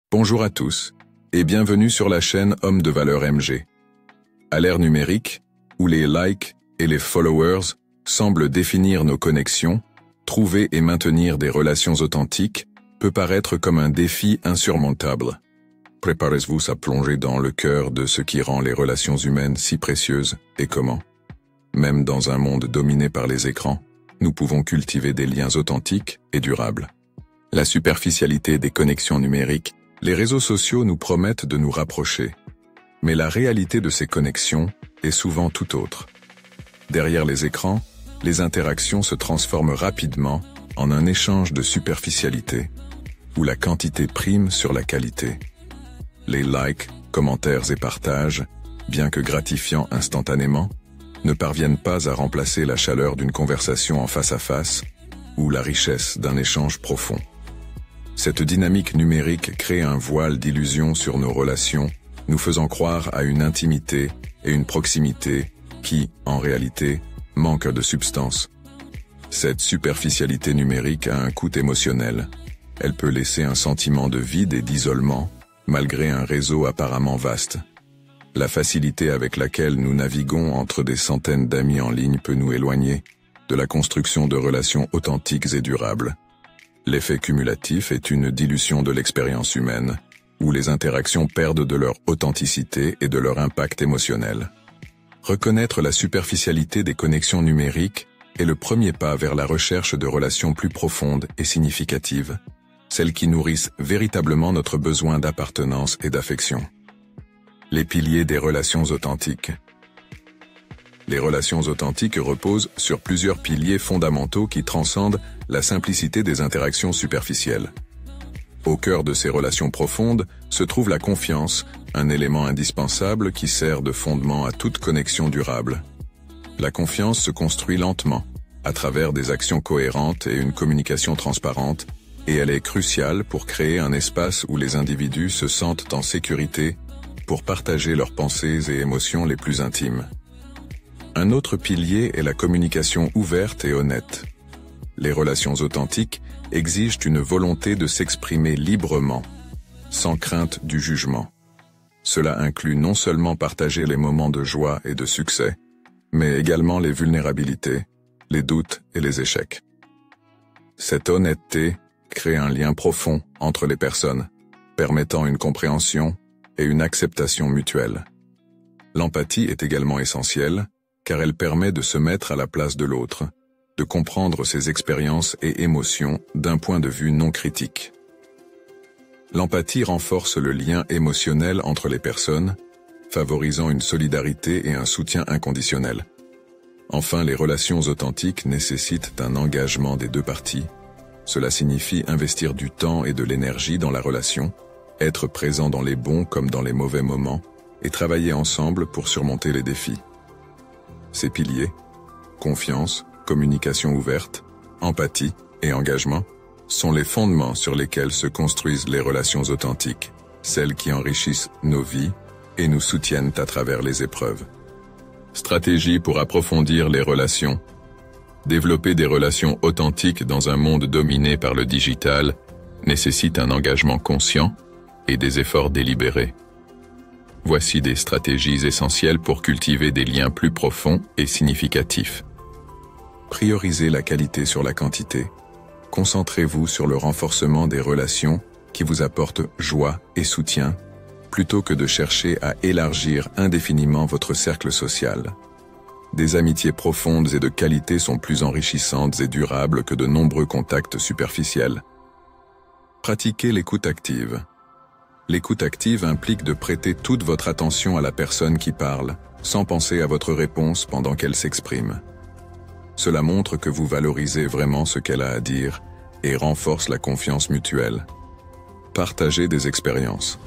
Bonjour à tous, et bienvenue sur la chaîne Homme de Valeur MG. À l'ère numérique, où les likes et les followers semblent définir nos connexions, trouver et maintenir des relations authentiques peut paraître comme un défi insurmontable. Préparez-vous à plonger dans le cœur de ce qui rend les relations humaines si précieuses et comment, même dans un monde dominé par les écrans, nous pouvons cultiver des liens authentiques et durables. La superficialité des connexions numériques. Les réseaux sociaux nous promettent de nous rapprocher, mais la réalité de ces connexions est souvent tout autre. Derrière les écrans, les interactions se transforment rapidement en un échange de superficialité, où la quantité prime sur la qualité. Les likes, commentaires et partages, bien que gratifiants instantanément, ne parviennent pas à remplacer la chaleur d'une conversation en face à face ou la richesse d'un échange profond. Cette dynamique numérique crée un voile d'illusion sur nos relations, nous faisant croire à une intimité et une proximité qui, en réalité, manquent de substance. Cette superficialité numérique a un coût émotionnel. Elle peut laisser un sentiment de vide et d'isolement, malgré un réseau apparemment vaste. La facilité avec laquelle nous naviguons entre des centaines d'amis en ligne peut nous éloigner de la construction de relations authentiques et durables. L'effet cumulatif est une dilution de l'expérience humaine, où les interactions perdent de leur authenticité et de leur impact émotionnel. Reconnaître la superficialité des connexions numériques est le premier pas vers la recherche de relations plus profondes et significatives, celles qui nourrissent véritablement notre besoin d'appartenance et d'affection. Les piliers des relations authentiques. Les relations authentiques reposent sur plusieurs piliers fondamentaux qui transcendent la simplicité des interactions superficielles. Au cœur de ces relations profondes se trouve la confiance, un élément indispensable qui sert de fondement à toute connexion durable. La confiance se construit lentement, à travers des actions cohérentes et une communication transparente, et elle est cruciale pour créer un espace où les individus se sentent en sécurité pour partager leurs pensées et émotions les plus intimes. Un autre pilier est la communication ouverte et honnête. Les relations authentiques exigent une volonté de s'exprimer librement, sans crainte du jugement. Cela inclut non seulement partager les moments de joie et de succès, mais également les vulnérabilités, les doutes et les échecs. Cette honnêteté crée un lien profond entre les personnes, permettant une compréhension et une acceptation mutuelle. L'empathie est également essentielle, car elle permet de se mettre à la place de l'autre, de comprendre ses expériences et émotions d'un point de vue non critique. L'empathie renforce le lien émotionnel entre les personnes, favorisant une solidarité et un soutien inconditionnel. Enfin, les relations authentiques nécessitent un engagement des deux parties. Cela signifie investir du temps et de l'énergie dans la relation, être présent dans les bons comme dans les mauvais moments, et travailler ensemble pour surmonter les défis. Ces piliers, confiance, communication ouverte, empathie et engagement, sont les fondements sur lesquels se construisent les relations authentiques, celles qui enrichissent nos vies et nous soutiennent à travers les épreuves. Stratégie pour approfondir les relations. Développer des relations authentiques dans un monde dominé par le digital nécessite un engagement conscient et des efforts délibérés. Voici des stratégies essentielles pour cultiver des liens plus profonds et significatifs. Priorisez la qualité sur la quantité. Concentrez-vous sur le renforcement des relations qui vous apportent joie et soutien, plutôt que de chercher à élargir indéfiniment votre cercle social. Des amitiés profondes et de qualité sont plus enrichissantes et durables que de nombreux contacts superficiels. Pratiquez l'écoute active. L'écoute active implique de prêter toute votre attention à la personne qui parle, sans penser à votre réponse pendant qu'elle s'exprime. Cela montre que vous valorisez vraiment ce qu'elle a à dire et renforce la confiance mutuelle. Partagez des expériences.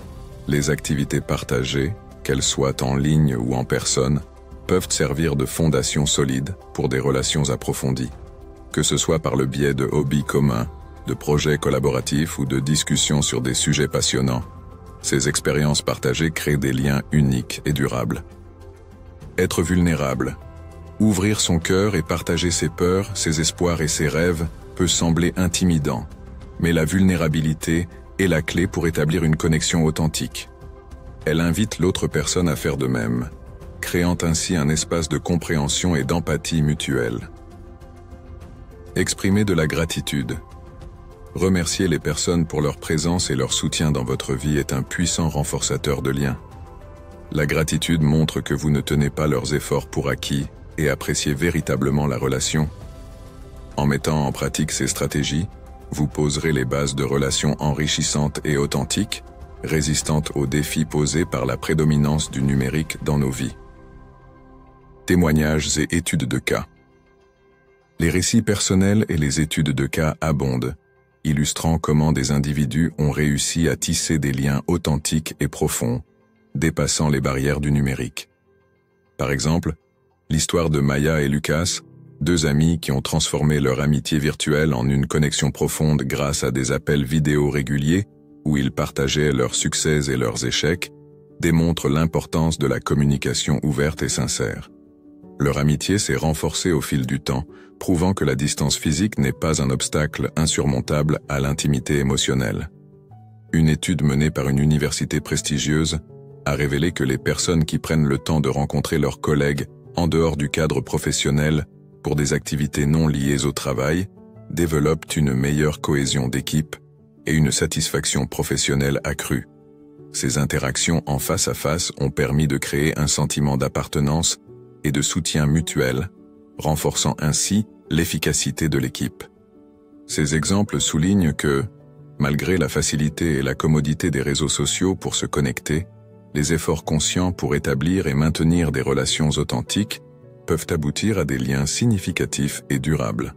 Les activités partagées, qu'elles soient en ligne ou en personne, peuvent servir de fondation solide pour des relations approfondies. Que ce soit par le biais de hobbies communs, de projets collaboratifs ou de discussions sur des sujets passionnants, ces expériences partagées créent des liens uniques et durables. Être vulnérable. Ouvrir son cœur et partager ses peurs, ses espoirs et ses rêves peut sembler intimidant, mais la vulnérabilité est la clé pour établir une connexion authentique. Elle invite l'autre personne à faire de même, créant ainsi un espace de compréhension et d'empathie mutuelle. Exprimez de la gratitude. Remercier les personnes pour leur présence et leur soutien dans votre vie est un puissant renforçateur de liens. La gratitude montre que vous ne tenez pas leurs efforts pour acquis et appréciez véritablement la relation. En mettant en pratique ces stratégies, vous poserez les bases de relations enrichissantes et authentiques, résistantes aux défis posés par la prédominance du numérique dans nos vies. Témoignages et études de cas. Les récits personnels et les études de cas abondent, illustrant comment des individus ont réussi à tisser des liens authentiques et profonds, dépassant les barrières du numérique. Par exemple, l'histoire de Maya et Lucas, deux amis qui ont transformé leur amitié virtuelle en une connexion profonde grâce à des appels vidéo réguliers où ils partageaient leurs succès et leurs échecs, démontre l'importance de la communication ouverte et sincère. Leur amitié s'est renforcée au fil du temps, prouvant que la distance physique n'est pas un obstacle insurmontable à l'intimité émotionnelle. Une étude menée par une université prestigieuse a révélé que les personnes qui prennent le temps de rencontrer leurs collègues en dehors du cadre professionnel pour des activités non liées au travail développent une meilleure cohésion d'équipe et une satisfaction professionnelle accrue. Ces interactions en face à face ont permis de créer un sentiment d'appartenance et de soutien mutuel, renforçant ainsi l'efficacité de l'équipe. Ces exemples soulignent que, malgré la facilité et la commodité des réseaux sociaux pour se connecter, les efforts conscients pour établir et maintenir des relations authentiques peuvent aboutir à des liens significatifs et durables.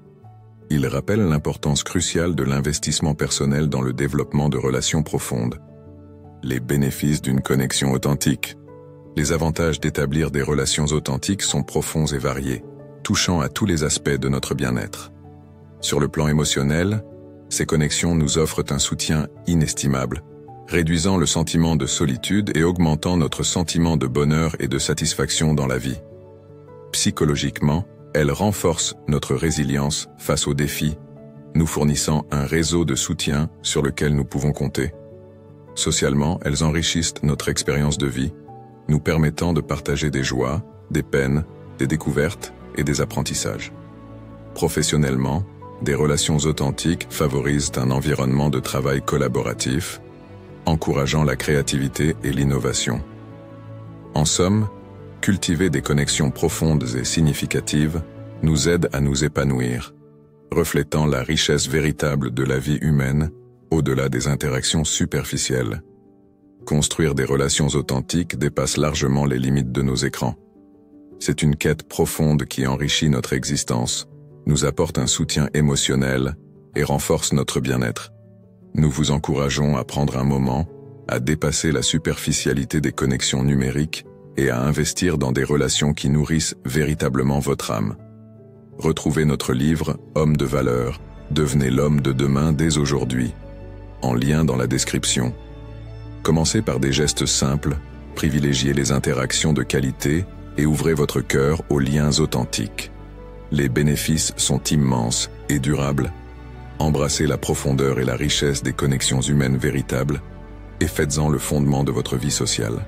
Ils rappellent l'importance cruciale de l'investissement personnel dans le développement de relations profondes. Les bénéfices d'une connexion authentique. Les avantages d'établir des relations authentiques sont profonds et variés, touchant à tous les aspects de notre bien-être. Sur le plan émotionnel, ces connexions nous offrent un soutien inestimable, réduisant le sentiment de solitude et augmentant notre sentiment de bonheur et de satisfaction dans la vie. Psychologiquement, elles renforcent notre résilience face aux défis, nous fournissant un réseau de soutien sur lequel nous pouvons compter. Socialement, elles enrichissent notre expérience de vie, nous permettant de partager des joies, des peines, des découvertes et des apprentissages. Professionnellement, des relations authentiques favorisent un environnement de travail collaboratif, encourageant la créativité et l'innovation. En somme, cultiver des connexions profondes et significatives nous aide à nous épanouir, reflétant la richesse véritable de la vie humaine au-delà des interactions superficielles. Construire des relations authentiques dépasse largement les limites de nos écrans. C'est une quête profonde qui enrichit notre existence, nous apporte un soutien émotionnel et renforce notre bien-être. Nous vous encourageons à prendre un moment, à dépasser la superficialité des connexions numériques et à investir dans des relations qui nourrissent véritablement votre âme. Retrouvez notre livre « Homme de valeur », devenez l'homme de demain dès aujourd'hui, en lien dans la description. Commencez par des gestes simples, privilégiez les interactions de qualité et ouvrez votre cœur aux liens authentiques. Les bénéfices sont immenses et durables. Embrassez la profondeur et la richesse des connexions humaines véritables et faites-en le fondement de votre vie sociale.